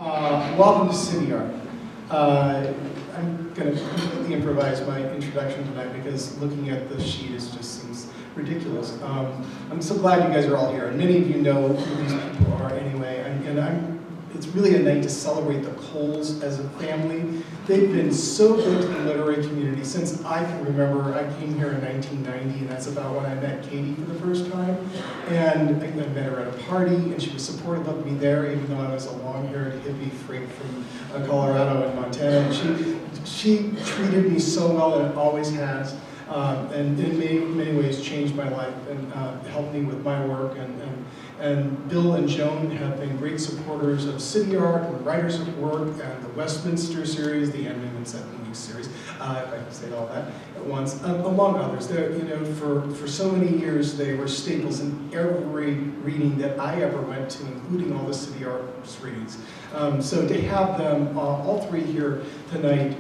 Welcome to City Art. I'm going to completely improvise my introduction tonight because looking at the sheet just seems ridiculous. I'm so glad you guys are all here, and many of you know who these people are anyway. It's really a night to celebrate the Coles as a family. They've been so good to the literary community since I can remember. I came here in 1990, and that's about when I met Katie for the first time. And I met her at a party, and she was supportive of me there, even though I was a long-haired hippie freak from Colorado and Montana. And she treated me so well, and always has. And in many ways changed my life and helped me with my work. And Bill and Joan have been great supporters of City Art and Writers of Work and the Westminster series, the Ending and Setting Week series, if I can say all that at once, among others. For so many years, they were staples in every reading that I ever went to, including all the City Arts readings. So to have them, all three here tonight,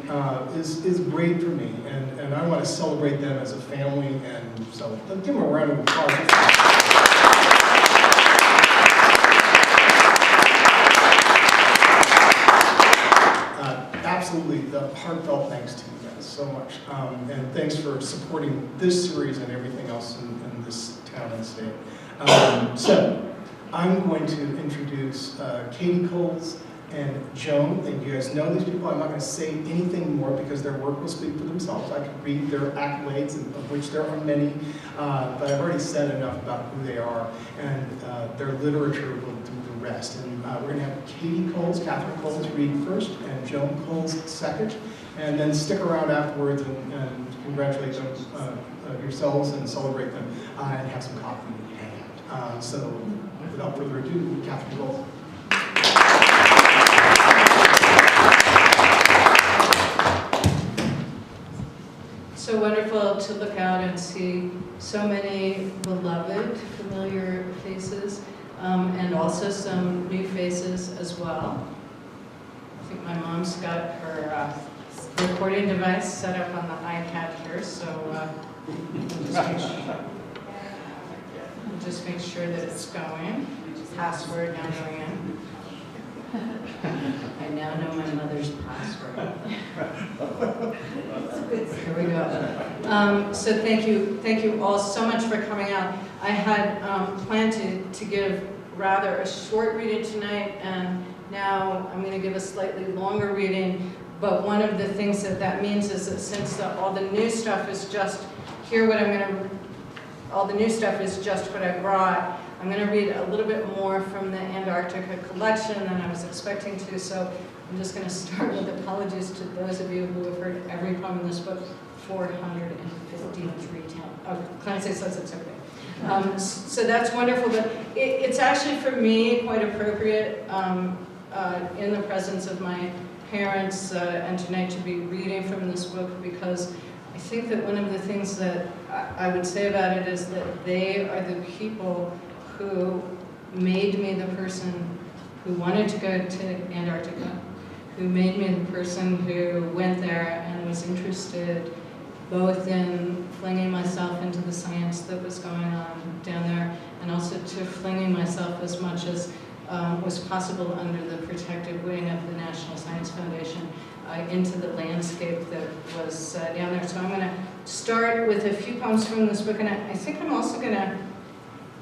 is great for me, and I want to celebrate them as a family, and so give them a round of applause. Absolutely, the heartfelt thanks to you guys so much. And thanks for supporting this series and everything else in this town and state. So, I'm going to introduce Katherine Coles and Joan. And you guys know these people. I'm not going to say anything more because their work will speak for themselves. I could read their accolades, of which there are many, but I've already said enough about who they are, and their literature will do the rest. And we're going to have Katherine Coles read first, and Joan Coles second, and then stick around afterwards and congratulate them yourselves and celebrate them, and have some coffee and hang out. So without further ado, Katherine Coles. So wonderful to look out and see so many beloved, familiar faces, and also some new faces as well. I think my mom's got her recording device set up on the iPad here, so just make sure that it's going. Password now going in. I now know my mother's password. Here we go. So thank you all so much for coming out. I had planned to give rather a short reading tonight, and now I'm going to give a slightly longer reading. But one of the things that means is that since all the new stuff is just all the new stuff is just what I brought, I'm going to read a little bit more from the Antarctica collection than I was expecting to, so I'm just going to start with apologies to those of you who have heard every poem in this book 453 times. Oh, Clancy says it's okay. So that's wonderful, but it's actually for me quite appropriate in the presence of my parents and tonight to be reading from this book, because I think that one of the things that I would say about it is that they are the people who made me the person who wanted to go to Antarctica, who made me the person who went there and was interested both in flinging myself into the science that was going on down there, and also to flinging myself as much as was possible under the protective wing of the National Science Foundation into the landscape that was down there. So I'm going to start with a few poems from this book, and I think I'm also going to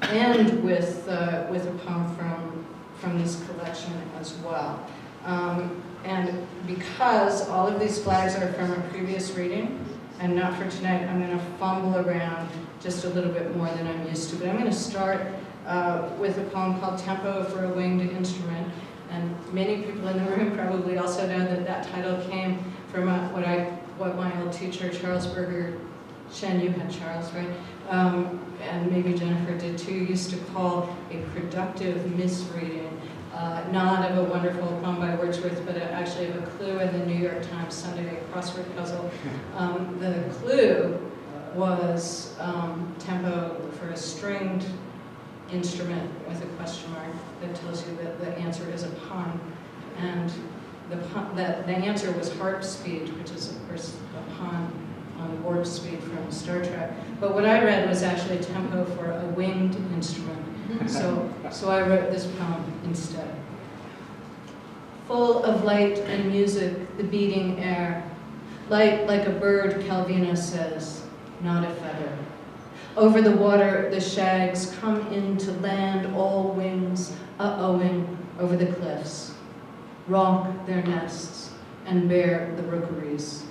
end with a poem from this collection as well. And because all of these flags are from a previous reading and not for tonight, I'm going to fumble around just a little bit more than I'm used to. But I'm going to start with a poem called Tempo for a Winged Instrument. And many people in the room probably also know that title came from what my old teacher, Charles Berger, Shen, you had Charles, right? And maybe Jennifer did too, used to call a productive misreading, not of a wonderful poem by Wordsworth, but actually of a clue in the New York Times Sunday crossword puzzle. The clue was tempo for a stringed instrument with a question mark that tells you that the answer is a pun. And the answer was harp speed, which is of course a pun on warp speed from Star Trek. But what I read was actually tempo for a winged instrument. So I wrote this poem instead. full of light and music, the beating air. Light like a bird, Calvino says, not a feather. Over the water, the shags come in to land, all wings uh-ohing over the cliffs, rock their nests, and bear the rookeries.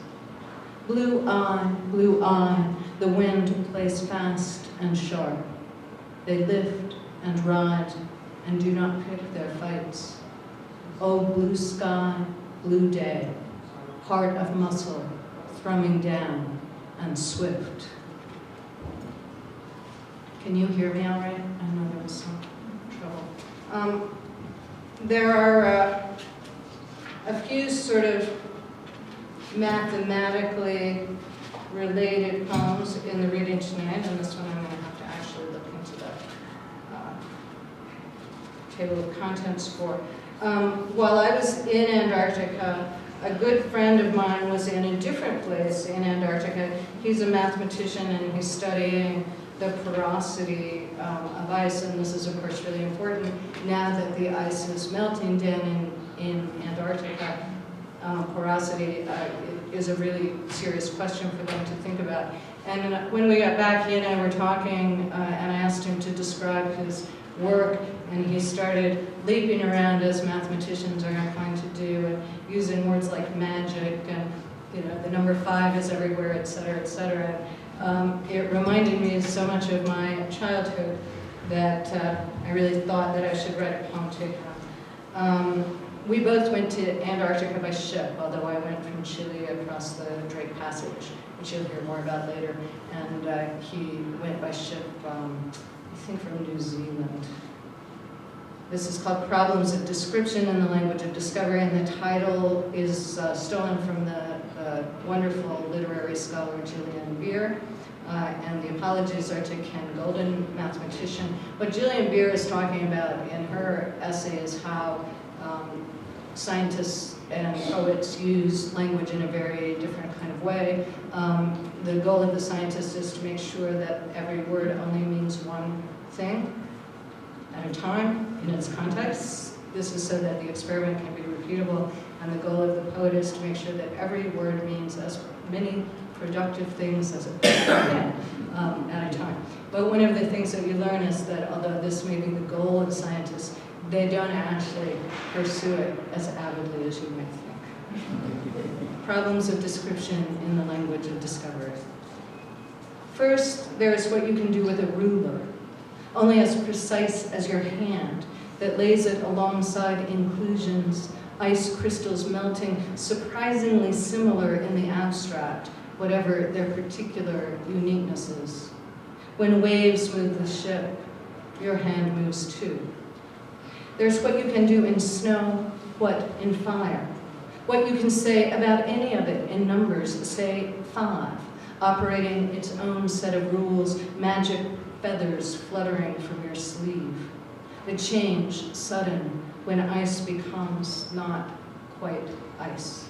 Blue eye, the wind plays fast and sharp. They lift and ride and do not pick their fights. Oh, blue sky, blue day, heart of muscle, thrumming down and swift. Can you hear me all right? I know there was some trouble. There are a few sort of mathematically related poems in the reading tonight, and this one I'm going to have to actually look into the table of contents for. While I was in Antarctica, a good friend of mine was in a different place in Antarctica. He's a mathematician and he's studying the porosity of ice, and this is of course really important now that the ice is melting down in Antarctica. Porosity is a really serious question for them to think about. And when we got back, he and I were talking, and I asked him to describe his work, and he started leaping around as mathematicians are inclined to do, and using words like magic, and the number 5 is everywhere, et cetera, et cetera. It reminded me so much of my childhood that I really thought that I should write a poem to him. We both went to Antarctica by ship, although I went from Chile across the Drake Passage, which you'll hear more about later, and he went by ship, I think from New Zealand. This is called Problems of Description in the Language of Discovery, and the title is stolen from the wonderful literary scholar Gillian Beer, and the apologies are to Ken Golden, mathematician. What Gillian Beer is talking about in her essay is how scientists and poets use language in a very different kind of way. The goal of the scientist is to make sure that every word only means one thing at a time in its context. This is so that the experiment can be repeatable, and the goal of the poet is to make sure that every word means as many productive things as it can at a time. But one of the things that you learn is that although this may be the goal of scientists, they don't actually pursue it as avidly as you might think. Problems of description in the language of discovery. First, there is what you can do with a ruler, only as precise as your hand, that lays it alongside inclusions, ice crystals melting, surprisingly similar in the abstract, whatever their particular uniquenesses. When waves move the ship, your hand moves too. There's what you can do in snow, what in fire. What you can say about any of it in numbers, say 5, operating its own set of rules, magic feathers fluttering from your sleeve. The change, sudden, when ice becomes not quite ice.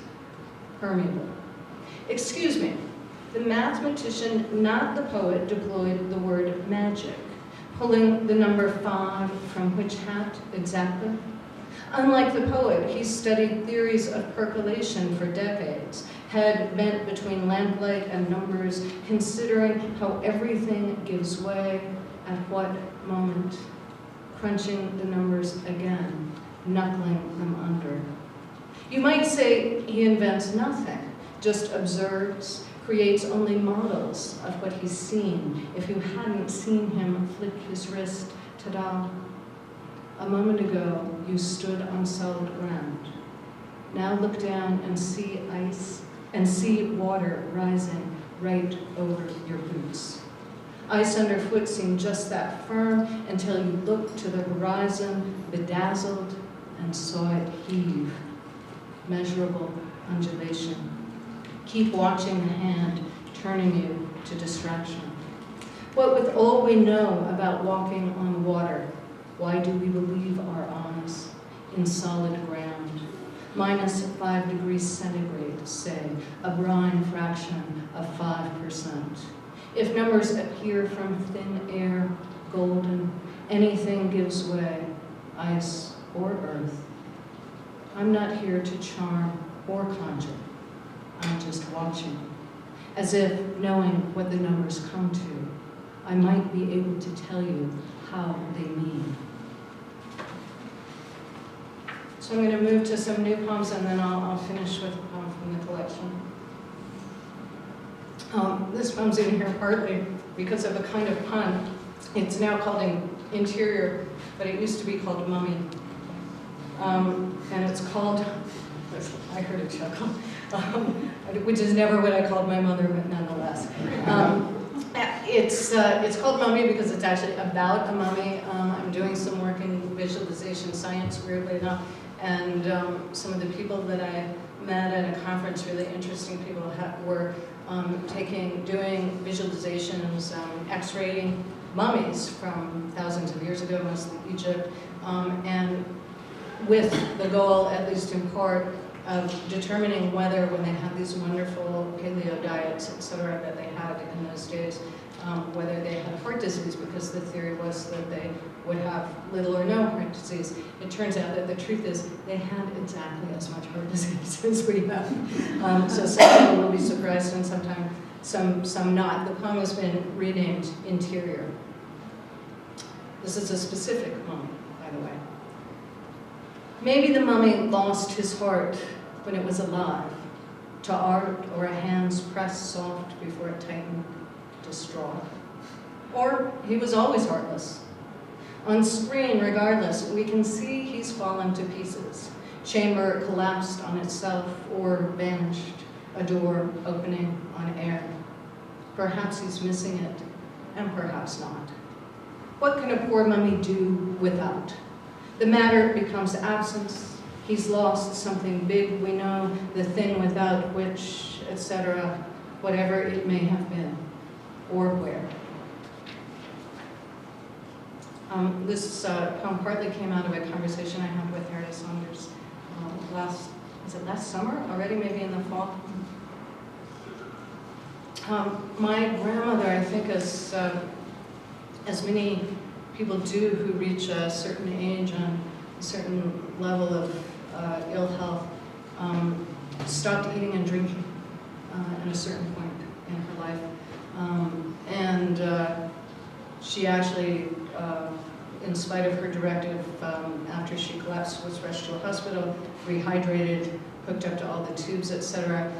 Permeable. Excuse me, the mathematician, not the poet, deployed the word magic. Pulling the number 5 from which hat exactly? Unlike the poet, he studied theories of percolation for decades, head bent between lamplight and numbers, considering how everything gives way at what moment, crunching the numbers again, knuckling them under. You might say he invents nothing, just observes, creates only models of what he's seen. If you hadn't seen him flick his wrist, ta-da. A moment ago, you stood on solid ground. Now look down and see ice, and see water rising right over your boots. Ice underfoot seemed just that firm until you looked to the horizon, bedazzled, and saw it heave. Measurable undulation. Keep watching the hand, turning you to distraction. What with all we know about walking on water, why do we believe our eyes in solid ground? Minus 5 degrees centigrade, say, a brine fraction of 5%. If numbers appear from thin air, golden, anything gives way, ice or earth. I'm not here to charm or conjure. I'm just watching, as if knowing what the numbers come to, I might be able to tell you how they mean. So I'm going to move to some new poems, and then I'll finish with a poem from the collection. This poem's in here partly because of a kind of pun. It's now called Interior, but it used to be called Mummy. And it's called, I heard a chuckle, which is never what I called my mother, but nonetheless. It's called Mummy because it's actually about a mummy. I'm doing some work in visualization science, weirdly enough, and some of the people that I met at a conference, really interesting people, were doing visualizations, x-raying mummies from thousands of years ago, mostly Egypt, and with the goal, at least in part, of determining whether, when they had these wonderful paleo diets, etc., that they had in those days, whether they had heart disease, because the theory was that they would have little or no heart disease. It turns out that the truth is they had exactly as much heart disease as we have. So some people will be surprised, and sometimes some not. The poem has been renamed Interior. This is a specific poem, by the way. Maybe the mummy lost his heart when it was alive, to art or a hand's pressed soft before it tightened, distraught. Or he was always heartless. On screen, regardless, we can see he's fallen to pieces. Chamber collapsed on itself or vanished, a door opening on air. Perhaps he's missing it, and perhaps not. What can a poor mummy do without? The matter becomes absence. He's lost something big, we know, the thing without which, etc., whatever it may have been, or where. This poem partly came out of a conversation I had with Harriet Saunders last summer already, maybe in the fall? My grandmother, I think, as many people do who reach a certain age and a certain level of ill health, stopped eating and drinking at a certain point in her life. And she actually, in spite of her directive, after she collapsed, was rushed to a hospital, rehydrated, hooked up to all the tubes, etc.,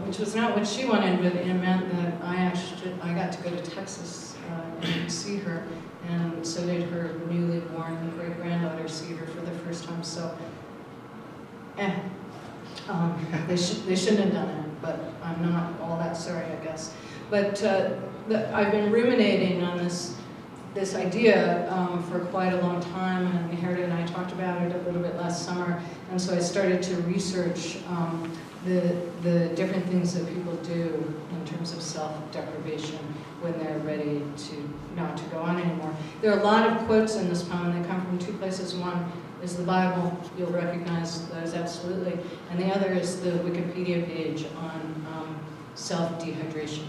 which was not what she wanted, but it meant that I got to go to Texas and see her, and so did her newly born great-granddaughter see her for the first time. So, they shouldn't have done it, but I'm not all that sorry, I guess. But I've been ruminating on this idea for quite a long time, and Harriet and I talked about it a little bit last summer, and so I started to research the different things that people do in terms of self-deprivation when they're ready to not to go on anymore. There are a lot of quotes in this poem, and they come from two places. One is the Bible, you'll recognize those absolutely, and the other is the Wikipedia page on self-dehydration.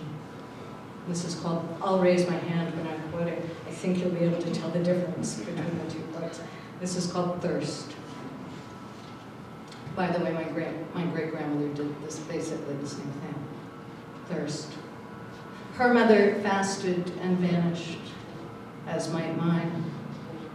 This is called, I'll raise my hand when I'm quoting. I think you'll be able to tell the difference between the two quotes. This is called thirst. By the way, my great-grandmother did this, basically the same thing. Thirst. Her mother fasted and vanished, as might mine.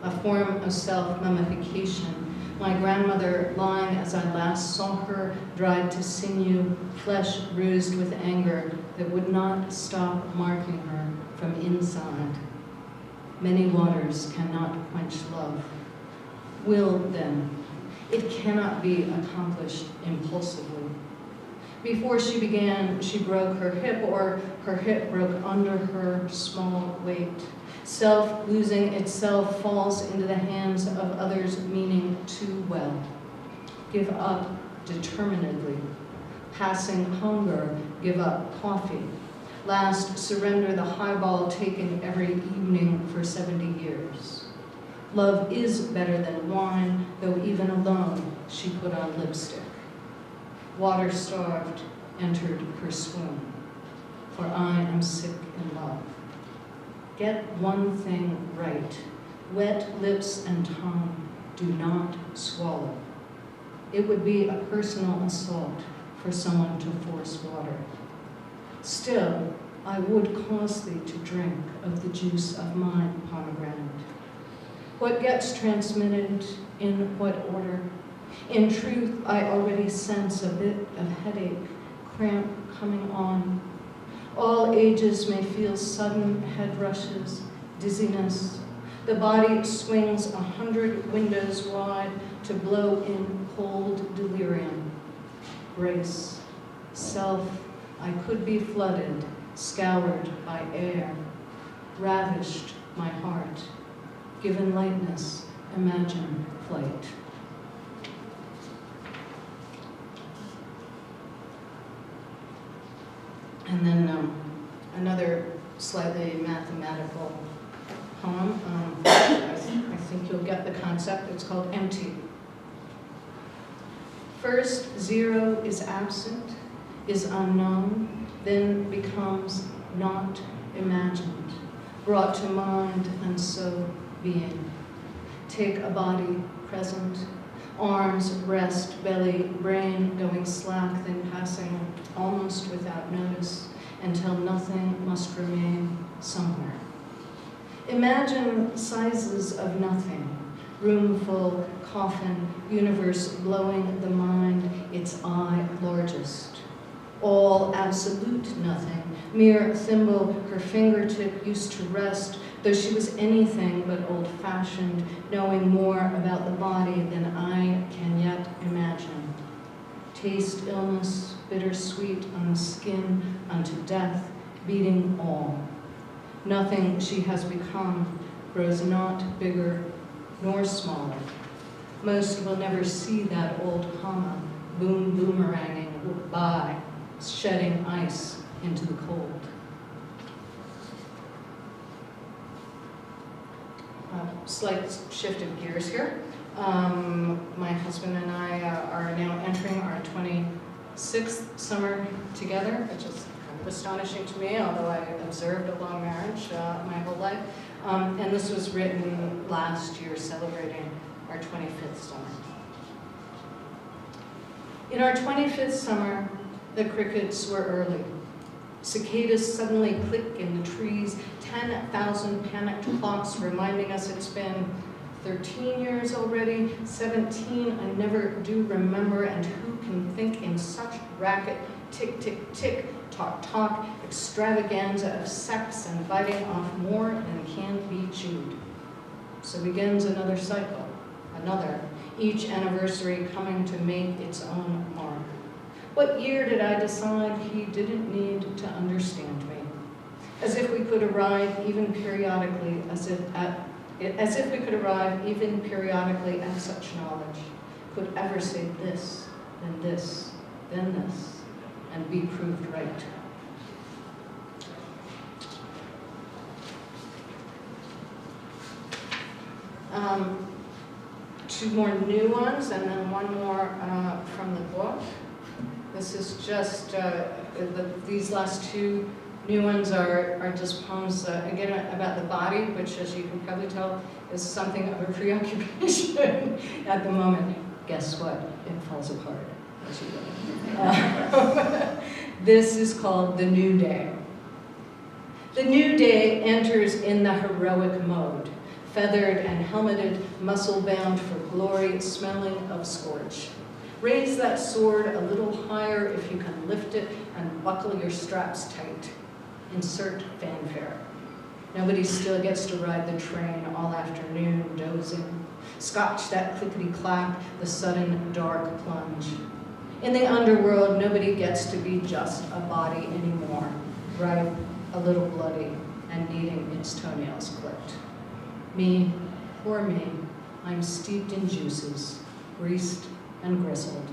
A form of self-mummification. My grandmother, lying as I last saw her, dried to sinew, flesh bruised with anger that would not stop marking her from inside. Many waters cannot quench love. Will, then, it cannot be accomplished impulsively. Before she began, she broke her hip, or her hip broke under her small weight. Self losing itself falls into the hands of others, meaning too well. Give up determinedly. Passing hunger, give up coffee. Last, surrender the highball taken every evening for 70 years. Love is better than wine, though even alone she put on lipstick. Water-starved, entered her swoon, for I am sick in love. Get one thing right. Wet lips and tongue, do not swallow. it would be a personal assault for someone to force water. Still, I would cause thee to drink of the juice of my pomegranate. What gets transmitted in what order? In truth, I already sense a bit of headache, cramp coming on. All ages may feel sudden head rushes, dizziness. The body swings 100 windows wide to blow in cold delirium. Grace, self, I could be flooded, scoured by air, ravished my heart, given lightness, imagine flight. And then another slightly mathematical poem. I think you'll get the concept. It's called Empty. First, 0 is absent, is unknown, then becomes not imagined, brought to mind and so being. Take a body present, arms rest, belly, brain going slack, then passing almost without notice until nothing must remain somewhere. Imagine sizes of nothing, room full, coffin, universe blowing the mind, its eye largest. All absolute nothing, mere thimble her fingertip used to rest, though she was anything but old-fashioned, knowing more about the body than I can yet imagine. Taste illness, bittersweet on the skin, unto death, beating all. Nothing she has become grows not bigger nor smaller. Most will never see that old comma, boomeranging by, shedding ice into the cold. Slight shift of gears here. My husband and I are now entering our 26th summer together, which is kind of astonishing to me, although I observed a long marriage my whole life. And this was written last year, celebrating our 25th summer. In our 25th summer, the crickets were early. Cicadas suddenly click in the trees, 10,000 panicked clocks reminding us it's been 13 years already, 17 I never do remember, and who can think in such racket, tick, tick, tick, talk, talk, extravaganza of sex and biting off more than can be chewed. So begins another cycle, another, each anniversary coming to make its own mark. What year did I decide he didn't need to understand me? As if we could arrive even periodically, as if we could arrive even periodically at such knowledge, could ever say this, then this, then this, and be proved right. Two more new ones, and then one more from the book. This is just, these last two new ones are just poems, again, about the body, which, as you can probably tell, is something of a preoccupation at the moment. Guess what? It falls apart, as you know. This is called The New Day. The new day enters in the heroic mode, feathered and helmeted, muscle-bound for glory, smelling of scorch. Raise that sword a little higher if you can lift it, and buckle your straps tight. Insert fanfare. Nobody still gets to ride the train all afternoon, dozing. Scotch that clickety-clack, the sudden dark plunge. In the underworld, nobody gets to be just a body anymore, ripe, a little bloody, and needing its toenails clipped. Me, poor me, I'm steeped in juices, greased and gristled.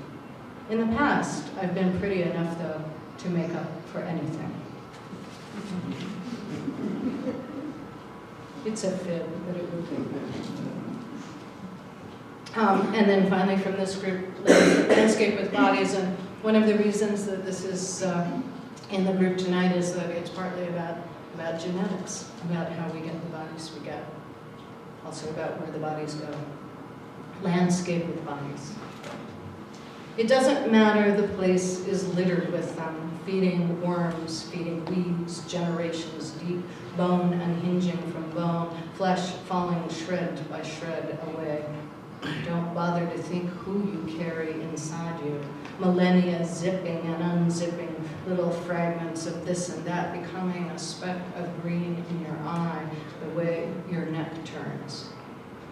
In the past, I've been pretty enough, though, to make up for anything. It's a fib, but it would be. And then finally from this group, Landscape with Bodies, and one of the reasons that this is in the group tonight is that it's partly about genetics, about how we get the bodies we get, also about where the bodies go. Landscape with Bodies. It doesn't matter, the place is littered with them, feeding worms, feeding weeds, generations deep, bone unhinging from bone, flesh falling shred by shred away. Don't bother to think who you carry inside you. Millennia zipping and unzipping, little fragments of this and that becoming a speck of green in your eye, the way your neck turns.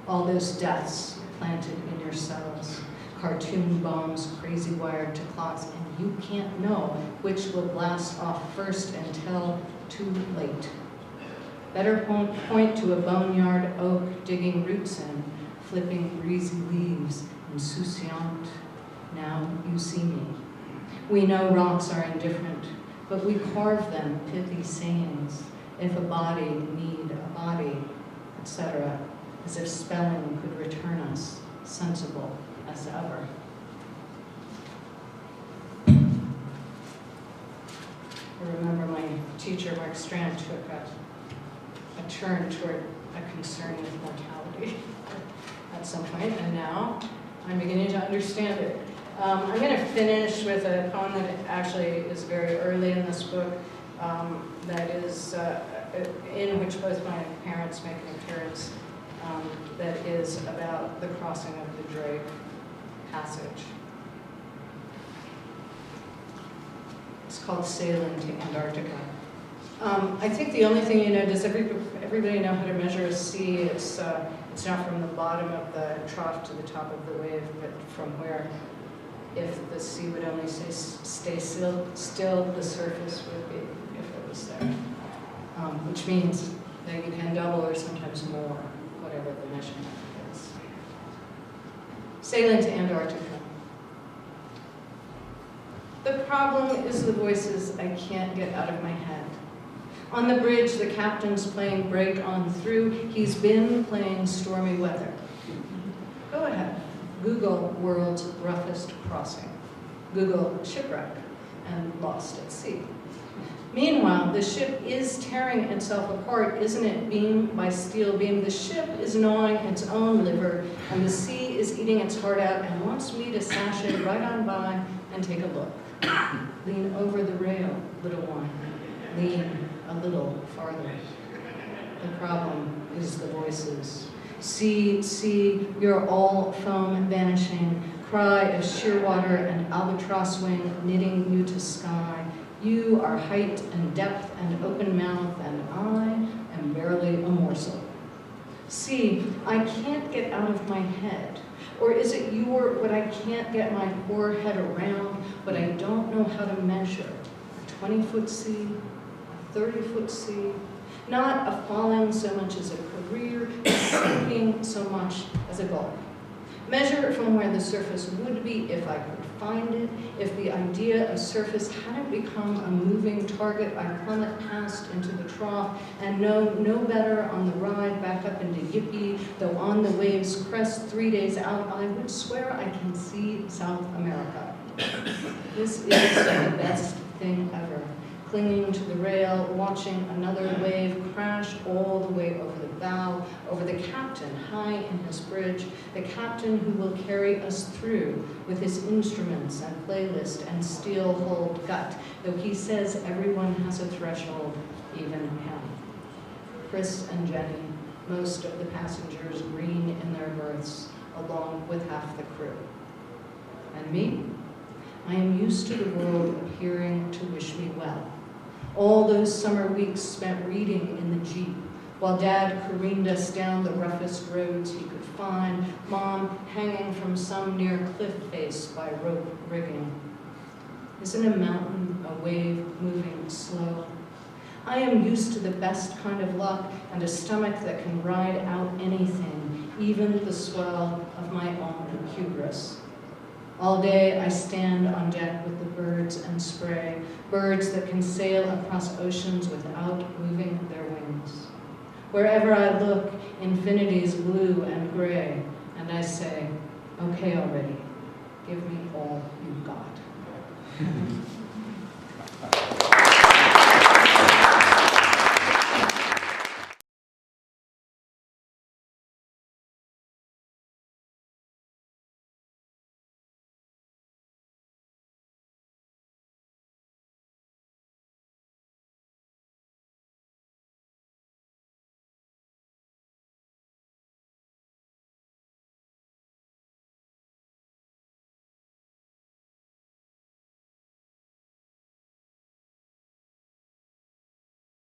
All those deaths planted in your cells, cartoon bombs crazy wired to clocks, and you can't know which will blast off first until too late. Better point to a boneyard oak digging roots in, flipping breezy leaves, insouciant. Now you see me. We know rocks are indifferent, but we carve them pithy sayings. If a body need a body, etc., as if spelling could return us sensible as ever. I remember my teacher, Mark Strand, took a turn toward a concern with mortality at some point, and now I'm beginning to understand it. I'm going to finish with a poem that actually is very early in this book, that is in which both my parents make an appearance, that is about the crossing of the Drake Passage. It's called Sailing to Antarctica. I think the only thing you know, does everybody know how to measure a sea? It's not from the bottom of the trough to the top of the wave, but from where, if the sea would only stay still, the surface would be, if it was there. Which means that you can double or sometimes more, whatever the measurement is. Sailing to Antarctica. The problem is the voices I can't get out of my head. On the bridge, the captain's playing Break On Through. He's been playing Stormy Weather. Go ahead. Google world's roughest crossing. Google shipwreck and lost at sea. Meanwhile, the ship is tearing itself apart, isn't it, beam by steel beam? The ship is gnawing its own liver, and the sea is eating its heart out and wants me to sashay right on by and take a look. Lean over the rail, little one. Lean a little farther. The problem is the voices. See, you're all foam vanishing. Cry of shearwater and albatross wing knitting you to sky. You are height and depth and open mouth, and I am barely a morsel. See, I can't get out of my head. Or is it what I can't get my poor head around, but I don't know how to measure? A 20-foot sea, a 30-foot sea, not a falling so much as a career, sinking so much as a gulp. Measure from where the surface would be if I could find it, if the idea of surface hadn't become a moving target I plummet past into the trough and know no better on the ride back up into Yippee, though on the wave's crest 3 days out, I would swear I can see South America. This is the best thing ever. Clinging to the rail, watching another wave crash all the way over the bow, over the captain high in his bridge, the captain who will carry us through with his instruments and playlist and steel-hulled gut, though he says everyone has a threshold, even him. Chris and Jenny, most of the passengers green in their berths, along with half the crew. And me? I am used to the world appearing to wish me well. All those summer weeks spent reading in the Jeep, while Dad careened us down the roughest roads he could find, Mom hanging from some near cliff face by rope rigging. Isn't a mountain a wave moving slow? I am used to the best kind of luck and a stomach that can ride out anything, even the swell of my own hubris. All day I stand on deck with the birds and spray, birds that can sail across oceans without moving their wings. Wherever I look, infinity's blue and gray, and I say, okay already, give me all you've got.